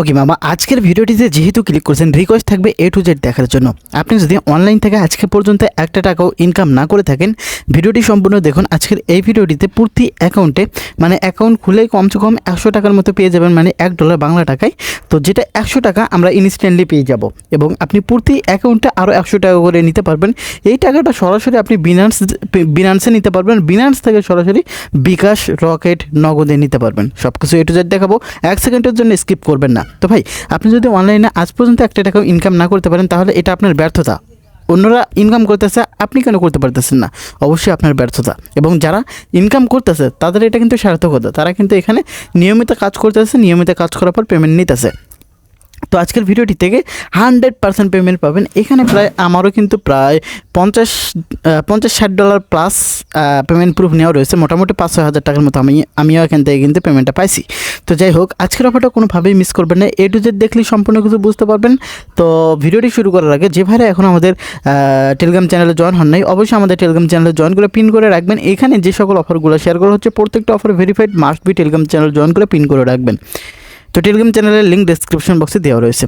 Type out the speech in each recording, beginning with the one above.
ওকে মামা, আজকের ভিডিওটিতে যেহেতু ক্লিক করেছেন রিকোয়েস্ট থাকবে A to Z দেখার জন্য। আপনি যদি অনলাইন থেকে আজকে পর্যন্ত একটা টাকাও ইনকাম না করে থাকেন, ভিডিওটি সম্পূর্ণ দেখুন। আজকের এই ভিডিওটিতে প্রতি অ্যাকাউন্টে অ্যাকাউন্ট খুলেই কমসে কম 100 টাকার মতো পেয়ে যাবেন, $1 বাংলা টাকায়। তো যেটা 100 টাকা আমরা ইনস্ট্যান্টলি পেয়ে যাব এবং আপনি প্রতি অ্যাকাউন্টে আরও 100 টাকা করে নিতে পারবেন। এই টাকাটা সরাসরি আপনি বিনান্সে নিতে পারবেন, বিনান্স থেকে সরাসরি বিকাশ, রকেট, নগদে নিতে পারবেন। সব কিছু A to Z দেখাবো, 1 সেকেন্ডের জন্য স্কিপ করবেন না। তো ভাই, আপনি যদি অনলাইনে আজ পর্যন্ত একটা টাকাও ইনকাম না করতে পারেন, তাহলে এটা আপনার ব্যর্থতা। অন্যরা ইনকাম করতেছে, আপনি কেন করতে পারতেছেন না? অবশ্যই আপনার ব্যর্থতা। এবং যারা ইনকাম করতেছে তাদের এটা কিন্তু সার্থকতা, তারা কিন্তু এখানে নিয়মিত কাজ করতেছে, নিয়মিত কাজ করার পর পেমেন্ট নিতেছে। তো আজকের ভিডিওটি থেকে 100% পেমেন্ট পাবেন। এখানে প্রায় আমারও কিন্তু প্রায় $50-60 প্লাস পেমেন্ট প্রুফ নেওয়া রয়েছে। মোটামুটি 5-6 হাজার টাকার মতো আমিও এখান থেকে কিন্তু পেমেন্টটা পাইছি। তো যাই হোক, আজকের অফারটা কোনোভাবেই মিস করবেন না। A to Z দেখলেই সম্পূর্ণ কিছু বুঝতে পারবেন। তো ভিডিওটি শুরু করার আগে যে ভাইরা এখন আমাদের টেলিগ্রাম চ্যানেলে জয়েন হন নাই, অবশ্যই আমাদের টেলিগ্রাম চ্যানেলে জয়েন করে পিন করে রাখবেন। এখানে যে সকল অফারগুলো শেয়ার করা হচ্ছে প্রত্যেকটা offer verified, must be Telegram channel join করে পিন করে রাখবেন। তো টেলিগ্রাম চ্যানেলের লিঙ্ক ডেসক্রিপশন বক্সে দেওয়া রয়েছে।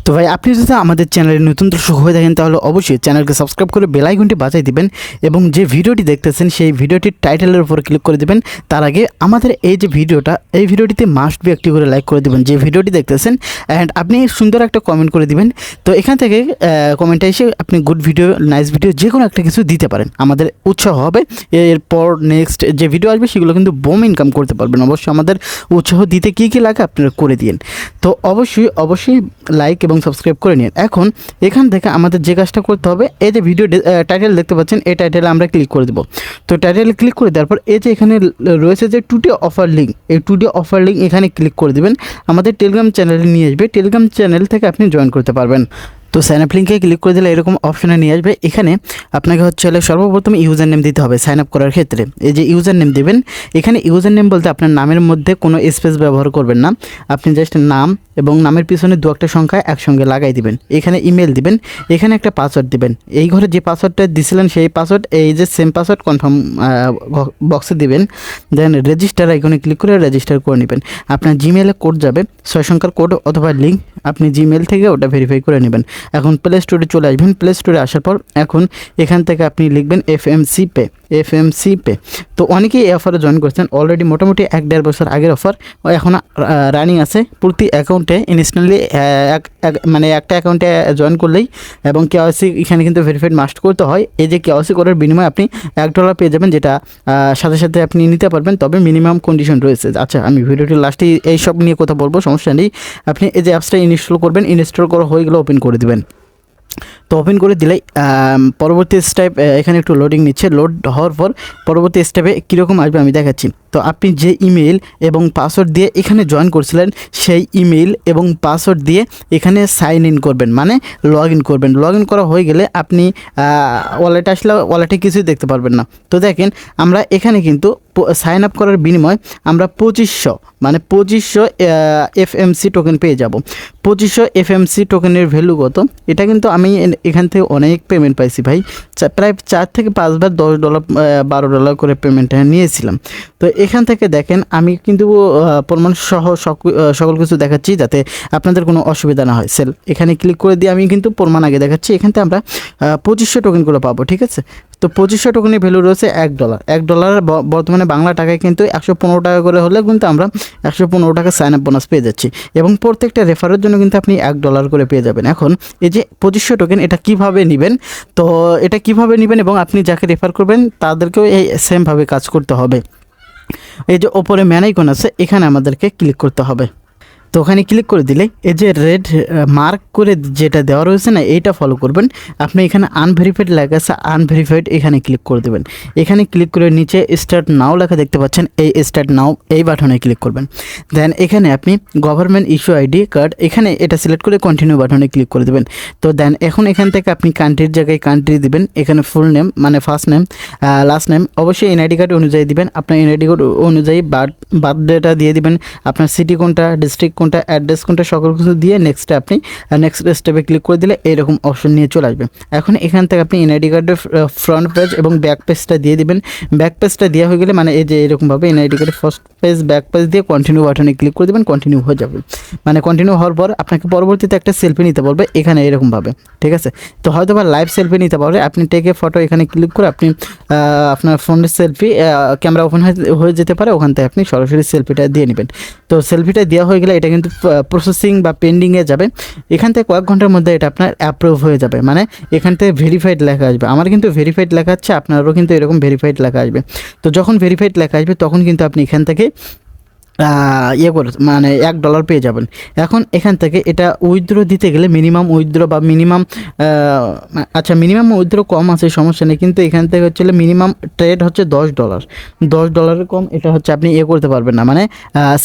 তো ভাই, আপনি যদি আমাদের চ্যানেলে নতুন দর্শক হয়ে থাকেন, তাহলে অবশ্যই চ্যানেলকে সাবস্ক্রাইব করে বেল আইকনটি বাজাই দিবেন এবং যে ভিডিওটি দেখতেছেন সেই ভিডিওটির টাইটেলের উপর ক্লিক করে দিবেন। তার আগে আমাদের এই যে এই ভিডিওটিতে মাস্ট বি একটি করে লাইক করে দিবেন যে ভিডিওটি দেখতেছেন, অ্যান্ড আপনি সুন্দর একটা কমেন্ট করে দিবেন। তো এখান থেকে কমেন্টে এসে আপনি গুড ভিডিও, নাইস ভিডিও যে কোনো একটা কিছু দিতে পারেন, আমাদের উৎসাহ হবে। এরপর নেক্সট যে ভিডিও আসবে সেগুলো কিন্তু বোম ইনকাম করতে পারবেন। অবশ্যই আমাদের উৎসাহ দিতে কী কী লাগে আপনারা করে দিন। তো অবশ্যই লাইক এবং সাবস্ক্রাইব করে নিন। এখন এখান থেকে আমাদের যে কাজটা করতে হবে, এই যে ভিডিও টাইটেল দেখতে পাচ্ছেন, এই টাইটেলে আমরা ক্লিক করে দেবো। তো টাইটেলে ক্লিক করে দেওয়ার পর এই যে এখানে রয়েছে যে টুডে অফার লিঙ্ক, এই টুডে অফার লিঙ্ক এখানে ক্লিক করে দেবেন। আমাদের টেলিগ্রাম চ্যানেলে নিয়ে আসবে, টেলিগ্রাম চ্যানেল থেকে আপনি জয়েন করতে পারবেন। তো সাইন আপ লিঙ্কে ক্লিক করে দিলে এরকম অপশনে নিয়ে আসবে। এখানে আপনাকে সর্বপ্রথম ইউজার নেম দিতে হবে সাইন আপ করার ক্ষেত্রে। এই যে ইউজার নেম দেবেন, এখানে ইউজার নেম বলতে আপনার নামের মধ্যে কোনো স্পেস ব্যবহার করবেন না। আপনি জাস্ট নাম এবং নামের পিছনে 2-একটা সংখ্যা একসঙ্গে লাগাই দিবেন। এখানে ইমেল দিবেন, এখানে একটা পাসওয়ার্ড দিবেন। এই ঘরে যে পাসওয়ার্ডটা দিছিলেন সেই পাসওয়ার্ড, এই যে সেম পাসওয়ার্ড কনফার্ম বক্সে দিবেন। দেন রেজিস্টার আইকনে ক্লিক করে রেজিস্টার করে নেবেন। আপনার জিমেলে কোড যাবে, 6 সংখ্যার কোড অথবা লিঙ্ক, আপনি জিমেল থেকে ওটা ভেরিফাই করে নেবেন। এখন প্লে স্টোরে চলে আসবেন। প্লে স্টোরে আসার পর এখন এখান থেকে আপনি লিখবেন এফএমসি পে। তো অনেকেই এই অফারে জয়েন করছেন অলরেডি, মোটামুটি 1-1.5 বছর আগের অফার এখন রানিং আছে। প্রতি অ্যাকাউন্টে ইনস্ট্যান্টলি একটা অ্যাকাউন্টে জয়েন করলেই এবং কেওয়াইসি এখানে কিন্তু ভেরিফাইড মাস্ট করতে হয়। এই যে কেওয়াইসি করার বিনিময়ে আপনি $1 পেয়ে যাবেন, যেটা সাথে সাথে আপনি নিতে পারবেন, তবে মিনিমাম কন্ডিশন রয়েছে। আচ্ছা, আমি ভিডিওটির লাস্টে এই সব নিয়ে কথা বলবো, সমস্যা নেই। আপনি এই যে অ্যাপসটা ইনস্টল করবেন, ইনস্টল করা হয়ে গেলে ওপেন করে দেবেন। তো ওপেন করে দিলেই পরবর্তী স্টেপ এখানে একটু লোডিং নিচ্ছে। লোড হওয়ার পর পরবর্তী স্টেপে কীরকম আসবে আমি দেখাচ্ছি। তো আপনি যে ইমেল এবং পাসওয়ার্ড দিয়ে এখানে জয়েন করছিলেন, সেই ইমেল এবং পাসওয়ার্ড দিয়ে এখানে সাইন ইন করবেন, লগ ইন করবেন। লগ ইন করা হয়ে গেলে আপনি ওয়ালেটে আসলে ওয়ালেটে কিছুই দেখতে পারবেন না। তো দেখেন, আমরা এখানে কিন্তু সাইন আপ করার বিনিময়ে আমরা 2500 এফএমসি টোকেন পেয়ে যাব। 2500 এফএমসি টোকেনের ভ্যালু কত? এটা কিন্তু আমি এখান থেকে অনেক পেমেন্ট পাইছি ভাই, প্রায় 4 থেকে 5 বার $10 $12 করে পেমেন্টটা নিয়েছিলাম। তো এখান থেকে দেখেন, আমি কিন্তু প্রমাণ সহ সকল কিছু দেখাচ্ছি যাতে আপনাদের কোনো অসুবিধা না হয়। এখানে ক্লিক করে দিয়ে আমি কিন্তু প্রমাণ আগে দেখাচ্ছি। এখান থেকে আমরা 2500 টোকেনগুলো পাবো, ঠিক আছে? তো 2500 টোকেনের ভ্যালু রয়েছে $1। বর্তমানে বাংলা টাকায় কিন্তু 115 টাকা করে হলে কিন্তু আমরা 115 টাকা সাইন আপ বোনাস পেয়ে যাচ্ছি এবং প্রত্যেকটা রেফারের জন্য কিন্তু আপনি $1 করে পেয়ে যাবেন। এখন এই যে 2500 টোকেন, এটা কিভাবে নেবেন? তো এটা কিভাবে নেবেন এবং আপনি যাকে রেফার করবেন তাদেরকেও এই সেমভাবে কাজ করতে হবে। এই যে ওপরে ম্যান আইকন আছে, এখানে আমাদেরকে ক্লিক করতে হবে। তো ওখানে ক্লিক করে দিলে এই যে রেড মার্ক করে যেটা দেওয়া রয়েছে না, এইটা ফলো করবেন। আপনি এখানে আনভেরিফাইড লেখা আছে, আনভেরিফাইড এখানে ক্লিক করে দেবেন। এখানে ক্লিক করে নিচে স্টার্ট নাও লেখা দেখতে পাচ্ছেন, এই স্টার্ট নাও এই বাটনে ক্লিক করবেন। দেন এখানে আপনি গভর্নমেন্ট ইস্যু আইডি কার্ড, এখানে এটা সিলেক্ট করে কন্টিনিউ বাটনে ক্লিক করে দেবেন। তো দেন এখন এখান থেকে আপনি কান্ট্রির জায়গায় কান্ট্রি দিবেন। এখানে full name first name, last name অবশ্যই এনআইডি কার্ড অনুযায়ী দিবেন। আপনার এনআইডি কার্ড অনুযায়ী বার্থডেটা দিয়ে দিবেন, আপনার সিটি কোনটা, ডিস্ট্রিক্ট কোনটা, অ্যাড্রেস কোনটা, সকল কিছু দিয়ে নেক্সটে আপনি নেক্সট স্টেপে ক্লিক করে দিলে এরকম অপশন নিয়ে চলে আসবে। এখন এখান থেকে আপনি এনআইডি কার্ডের ফ্রন্ট পেজ এবং ব্যাক পেজটা দিয়ে দিবেন। ব্যাক পেজটা দেওয়া হয়ে গেলে মানে এই যে এরকমভাবে এনআইডি কার্ডের ফার্স্ট পেজ ব্যাক পেজ দিয়ে কন্টিনিউ বাটনে ক্লিক করে দেবেন, কন্টিনিউ হয়ে যাবে। মানে কন্টিনিউ হওয়ার পর আপনাকে পরবর্তীতে একটা সেলফি নিতে বলবে এখানে এরকমভাবে, ঠিক আছে। তো হয়তো বা লাইভ সেলফি নিতে পারবে, আপনি টেকে ফটো এখানে ক্লিক করে আপনি আপনার ফোনের সেলফি ক্যামেরা ওপেন হয়ে যেতে পারে, ওখান থেকে আপনি সরাসরি সেলফিটা দিয়ে নেবেন। তো সেলফিটা দেওয়া হয়ে গেলে এটা কিন্তু প্রসেসিং বা পেন্ডিংয়ে যাবে। এখান থেকে কয়েক ঘন্টার মধ্যে এটা আপনার অ্যাপ্রুভ হয়ে যাবে, মানে এখান থেকে ভেরিফাইড লেখা আসবে। আমার কিন্তু ভেরিফাইড লেখা আছে, আপনারও কিন্তু এরকম ভেরিফাইড লেখা আসবে। তো যখন ভেরিফাইড লেখা আসবে তখন কিন্তু আপনি এখান থেকে করে মানে $1 পেয়ে যাবেন। এখন এখান থেকে এটা উইথড্র দিতে গেলে মিনিমাম উইথড্র বা মিনিমাম আচ্ছা মিনিমাম উইথড্র কম আছে সমস্যা নেই, কিন্তু এখান থেকে হচ্ছে মিনিমাম ট্রেড হচ্ছে $10 কম এটা হচ্ছে আপনি করতে পারবেন না, মানে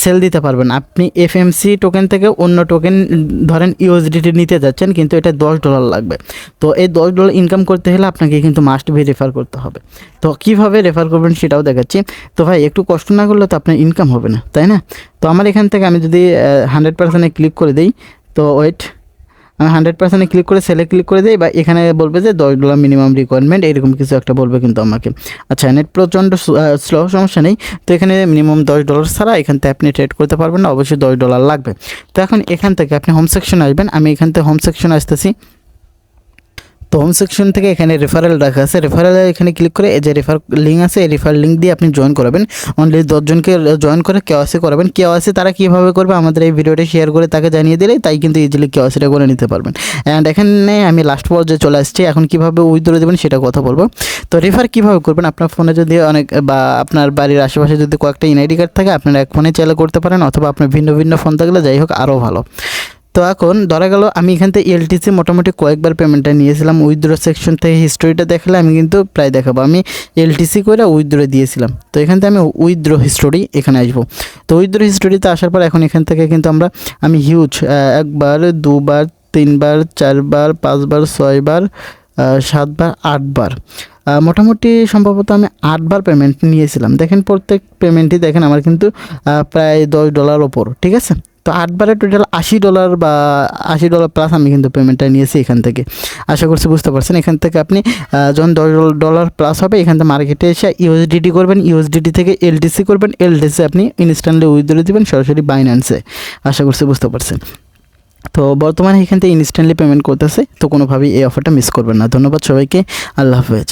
সেল দিতে পারবেন। আপনি এফএমসি টোকেন থেকে অন্য টোকেন ধরেন ইউএসডিটি নিতে যাচ্ছেন, কিন্তু এটা $10 লাগবে। তো এই $10 ইনকাম করতে হলে আপনাকে কিন্তু মাস্ট বি রেফার করতে হবে। তো কীভাবে রেফার করবেন সেটাও দেখাচ্ছি। তো ভাই একটু কষ্ট না করলে তো আপনার ইনকাম হবে না, তাই না? তো আমার এখান থেকে আমি যদি 100%-এ ক্লিক করে দিই, তো ওয়েট, আমি 100%-এ ক্লিক করে সেলে ক্লিক করে দিই, বা এখানে বলবে যে $10 মিনিমাম রিকোয়ারমেন্ট, এরকম কিছু একটা বলবে কিন্তু আমাকে। আচ্ছা নেট প্রচণ্ড স্লো, সমস্যা নেই। তো এখানে মিনিমাম $10 ছাড়া এখান থেকে আপনি ট্রেড করতে পারবেন না, অবশ্যই $10 লাগবে। তো এখন এখান থেকে আপনি হোম সেকশন আসবেন, আমি এখান থেকে হোম সেকশন আসতেছি। তো হোম সেকশন থেকে এখানে রেফারেল রাখা আছে, রেফারেলে এখানে ক্লিক করে এই যে রেফার লিঙ্ক আছে, এই রেফার লিঙ্ক দিয়ে আপনি জয়েন করাবেন। অনলি 10 জনকে জয়েন করে কেওয়াইসি করাবেন। কেওয়াইসি তারা কীভাবে করবে আমাদের এই ভিডিওটা শেয়ার করে তাকে জানিয়ে দিলে তাই কিন্তু ইজিলি কেওয়াইসিটা করে নিতে পারবেন। অ্যান্ড এখানে আমি লাস্ট পর্যায়ে চলে আসছি, এখন কীভাবে উইথড্র দেবেন সেটা কথা বলবো। তো রেফার কীভাবে করবেন, আপনার ফোনে যদি অনেক বা আপনার বাড়ির আশেপাশে যদি কয়েকটা এনআইডি কার্ড থাকে আপনারা এক ফোনে চাইলে করতে পারেন, অথবা আপনার ভিন্ন ভিন্ন ফোন থাকলে যাই হোক আরও ভালো। তো এখন ধরা গেল আমি এখান থেকে এলটিসি মোটামুটি কয়েকবার পেমেন্টটা নিয়েছিলাম। উইথড্র সেকশন থেকে হিস্টোরিটা দেখালে আমি কিন্তু প্রায় দেখাবো আমি এলটিসি করে উইথড্র দিয়েছিলাম। তো এখান থেকে আমি উইথড্র হিস্টোরি এখানে আসবো। তো উইথড্র হিস্টোরিতে আসার পর এখন এখান থেকে কিন্তু আমি হিউজ 1 বার 2 বার 3 বার 4 বার 5 বার 6 বার 7 বার 8 বার মোটামুটি সম্ভবত আমি 8 বার পেমেন্ট নিয়েছিলাম। দেখেন প্রত্যেক পেমেন্টই দেখেন আমার কিন্তু প্রায় $10 ওপর, ঠিক আছে। তো 8 বারে টোটাল $80 বা $80 প্লাস আমি কিন্তু পেমেন্টটা নিয়েছি এখান থেকে। আশা করছি বুঝতে পারছেন। এখান থেকে আপনি যখন $10 প্লাস হবে এখান থেকে মার্কেটে এসে ইউএসডিটি করবেন, ইউএসডিটি থেকে এলটিসি করবেন, এলটিসি আপনি ইনস্ট্যান্টলি উইথড্র দিবেন সরাসরি বাইন্যান্সে। আশা করছি বুঝতে পারছেন। তো বর্তমানে এখান থেকে ইনস্ট্যান্টলি পেমেন্ট করতেছে, তো কোনোভাবেই এই অফারটা মিস করবেন না। ধন্যবাদ সবাইকে, আল্লাহ হাফেজ।